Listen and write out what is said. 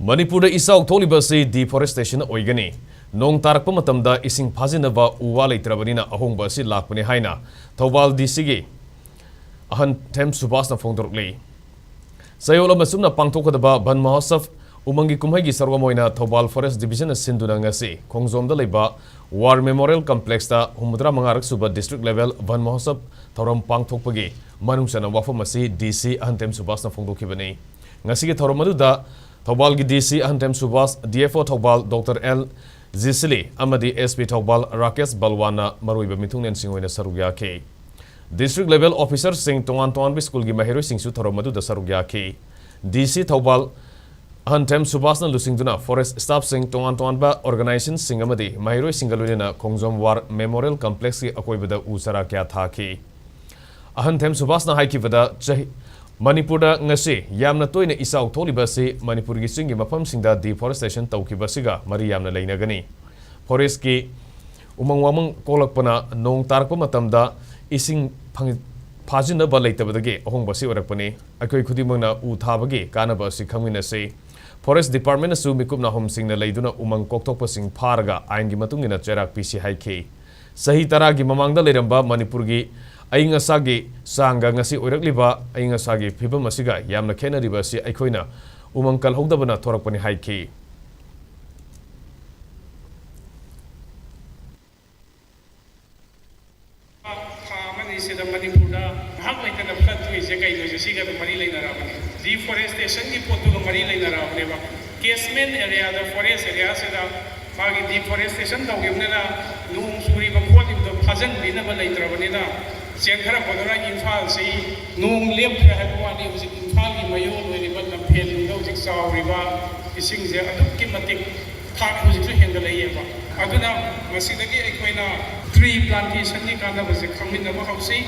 Manipur Da Echao Thokliba Asi Deforestation Oigani nong tarakpa matamda esing fajinnaba uwa leitrabanina ahongba asi lakpani haina DC gi Echao Subhash na fongdorakli sayol amasumna pangthokadaba ban mahotsav umangi kumhaigi sarwamoina Thobal Forest Division na sinduna ngasi khongjomda leiba War Memorial Complex ta 135 suba district level ban mahotsav thoram pangthokpagi manungsana wafam asi DC Echao Subhash na fongdokhibani ngasi gi thoram aduda Thobal gi DC Echao Subhash DFO Thobal Dr. L Zisili amadi SP Thobal Rakesh Balwana maruiba mithungnen singoina sarugya ke District level officer sing tongan school gi mahero sing su thoram adu da sarugya ke DC Thobal Echao Subhash na lusingduna forest staff sing tongan ba organization sing amadi mahero singalunena khongjom war memorial complex gi akoibada usara kya tha ke Echao Subhash na haikibada chahi Manipur da ngasi yamna toina Echao Thokliba Asi Manipur gi singi mafam singda deforestation tawkiba siga mari yamna leinagani forest ki umangwamang kolakpana nong tarakpa matamda esing fajinnaba leitabadagi ahongba si orakpani akoi khudimangna u thabagi kanaba si khangminase forest department su mikupna hom singna leiduna umang koktokpa sing pharaga ain gi matungina cherak pc haike sahi taragi mamangda leiramba Manipur gi ainga sagi sanga ngasi oirakliba ainga sagi phibam asiga yamna khenariba si aikoina umang kalhogdabana thorakpani haike Manipur da haklaitan flood to is kai do siga to mari leina rabani deforestation ki potu ko mari leina rabani ba casement area the forest area se da magi deforestation da gemna na nung suri ba khodi do phajan bina ba leitra bani da senkhara bodora Imphal si nung lep khra ha wani usi Imphal ki mayo loi ba na phel do jik saw riba ising je aduk ki matik thak usi su hendala ye ba aduna masidagi aikoina tree plantation ni kana ba se khamin ba hausi